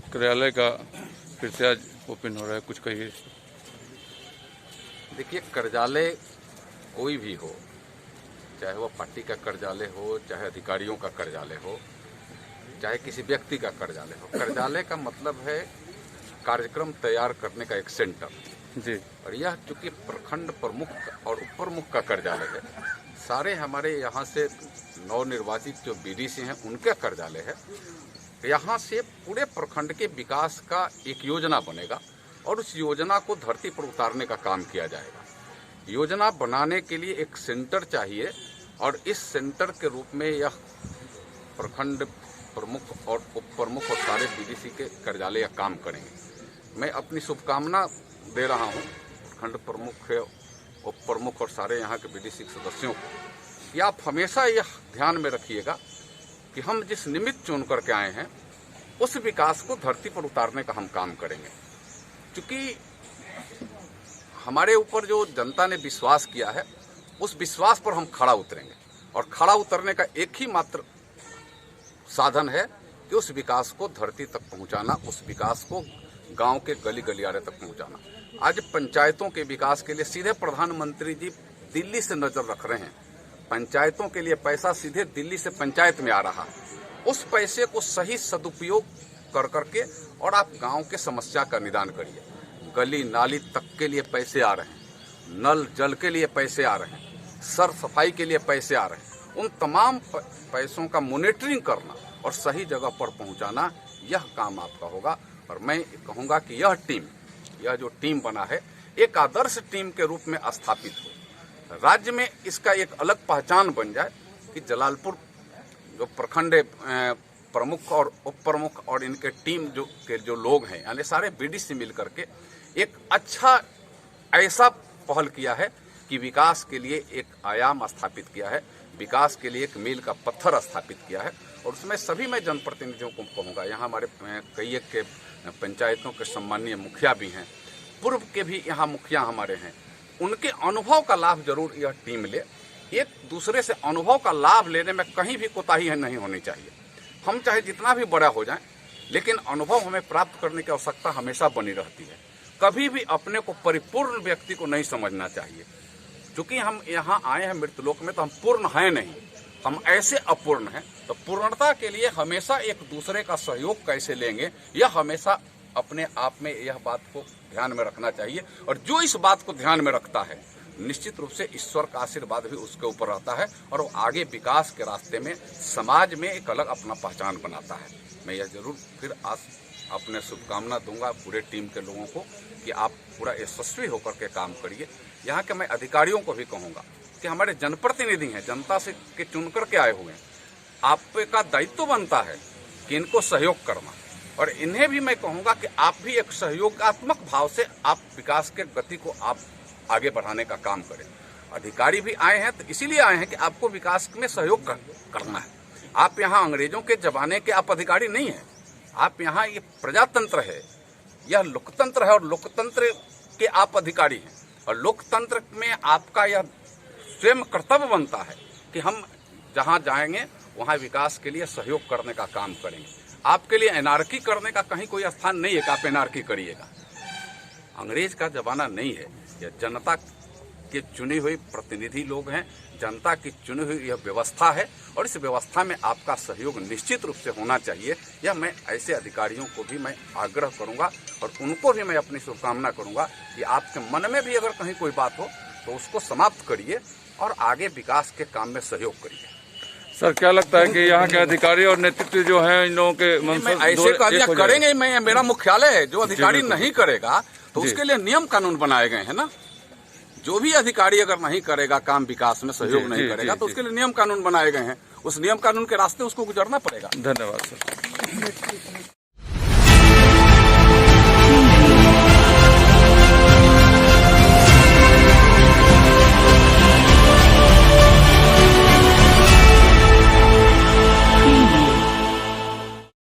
कार्यालय का फिर से आज ओपन हो रहा है, कुछ कहिए। देखिए, कार्यालय कोई भी हो, चाहे वह पार्टी का कार्यालय हो, चाहे अधिकारियों का कार्यालय हो, चाहे किसी व्यक्ति का कार्यालय हो, कार्यालय का मतलब है कार्यक्रम तैयार करने का एक सेंटर जी। और यह चूंकि प्रखंड प्रमुख और उप प्रमुख का कार्यालय है, सारे हमारे यहाँ से नवनिर्वाचित जो बीडीसी हैं उनका कार्यालय है। यहाँ से पूरे प्रखंड के विकास का एक योजना बनेगा और उस योजना को धरती पर उतारने का काम किया जाएगा। योजना बनाने के लिए एक सेंटर चाहिए और इस सेंटर के रूप में यह प्रखंड प्रमुख और उप प्रमुख और सारे बीडीसी के कार्यालय या काम करेंगे। मैं अपनी शुभकामना दे रहा हूँ प्रखंड प्रमुख, उप प्रमुख और सारे यहाँ के बीडीसी सदस्यों को कि आप हमेशा यह ध्यान में रखिएगा कि हम जिस निमित्त चुन करके आए हैं उस विकास को धरती पर उतारने का हम काम करेंगे। क्योंकि हमारे ऊपर जो जनता ने विश्वास किया है उस विश्वास पर हम खड़ा उतरेंगे और खड़ा उतरने का एक ही मात्र साधन है कि उस विकास को धरती तक पहुंचाना, उस विकास को गांव के गली गलियारे तक पहुंचाना। आज पंचायतों के विकास के लिए सीधे प्रधानमंत्री जी दिल्ली से नजर रख रहे हैं। पंचायतों के लिए पैसा सीधे दिल्ली से पंचायत में आ रहा है। उस पैसे को सही सदुपयोग कर करके और आप गांव के समस्या का निदान करिए। गली नाली तक के लिए पैसे आ रहे हैं, नल जल के लिए पैसे आ रहे हैं, सर सफाई के लिए पैसे आ रहे हैं। उन तमाम पैसों का मॉनिटरिंग करना और सही जगह पर पहुंचाना, यह काम आपका होगा। और मैं कहूंगा कि यह जो टीम बना है एक आदर्श टीम के रूप में स्थापित हो, राज्य में इसका एक अलग पहचान बन जाए कि जलालपुर जो प्रखंड प्रमुख और उप प्रमुख और इनके टीम जो लोग हैं, यानी सारे बीडीसी मिल करके एक अच्छा ऐसा पहल किया है कि विकास के लिए एक आयाम स्थापित किया है, विकास के लिए एक मील का पत्थर स्थापित किया है। और उसमें सभी मैं जनप्रतिनिधियों को कहूँगा, यहाँ हमारे कई एक के पंचायतों के सम्मानीय मुखिया भी हैं, पूर्व के भी यहाँ मुखिया हमारे हैं, उनके अनुभव का लाभ जरूर यह टीम ले। एक दूसरे से अनुभव का लाभ लेने में कहीं भी कोताही नहीं होनी चाहिए। हम चाहे जितना भी बड़ा हो जाएं, लेकिन अनुभव हमें प्राप्त करने की आवश्यकता हमेशा बनी रहती है। कभी भी अपने को परिपूर्ण व्यक्ति को नहीं समझना चाहिए। क्योंकि हम यहाँ आए हैं मृतलोक में तो हम पूर्ण हैं नहीं, हम ऐसे अपूर्ण हैं। तो पूर्णता के लिए हमेशा एक दूसरे का सहयोग कैसे लेंगे, यह हमेशा अपने आप में यह बात को ध्यान में रखना चाहिए। और जो इस बात को ध्यान में रखता है, निश्चित रूप से ईश्वर का आशीर्वाद भी उसके ऊपर रहता है और वो आगे विकास के रास्ते में समाज में एक अलग अपना पहचान बनाता है। मैं यह जरूर फिर आज अपने शुभकामना दूंगा पूरे टीम के लोगों को कि आप पूरा यशस्वी होकर के काम करिए। यहाँ के मैं अधिकारियों को भी कहूँगा कि हमारे जनप्रतिनिधि हैं, जनता से के चुन करके आए हुए हैं, आपका दायित्व बनता है कि इनको सहयोग करना। और इन्हें भी मैं कहूँगा कि आप भी एक सहयोगात्मक भाव से आप विकास के गति को आप आगे बढ़ाने का काम करें। अधिकारी भी आए हैं तो इसीलिए आए हैं कि आपको विकास में सहयोग करना है। आप यहाँ अंग्रेजों के जमाने के आप अधिकारी नहीं हैं, आप यहाँ ये प्रजातंत्र है, यह लोकतंत्र है और लोकतंत्र के आप अधिकारी हैं। और लोकतंत्र में आपका यह स्वयं कर्तव्य बनता है कि हम जहाँ जाएंगे वहाँ विकास के लिए सहयोग करने का काम करेंगे। आपके लिए एनार्की करने का कहीं कोई स्थान नहीं है कि आप एनार्की करिएगा। अंग्रेज का जमाना नहीं है, यह जनता के चुनी हुई प्रतिनिधि लोग हैं, जनता की चुनी हुई यह व्यवस्था है और इस व्यवस्था में आपका सहयोग निश्चित रूप से होना चाहिए। यह मैं ऐसे अधिकारियों को भी मैं आग्रह करूंगा और उनको भी मैं अपनी शुभकामना करूंगा कि आपके मन में भी अगर कहीं कोई बात हो तो उसको समाप्त करिए और आगे विकास के काम में सहयोग करिए। सर, क्या लगता है कि यहाँ के अधिकारी और नेतृत्व जो है इन लोगों के ऐसे कार्य करेंगे? मैं मेरा मुख्यालय है, जो अधिकारी नहीं करेगा तो उसके लिए नियम कानून बनाए गए हैं ना। जो भी अधिकारी अगर नहीं करेगा, काम विकास में सहयोग नहीं करेगा तो उसके लिए नियम कानून बनाए गए हैं। उस नियम कानून के रास्ते उसको गुजरना पड़ेगा। धन्यवाद सर।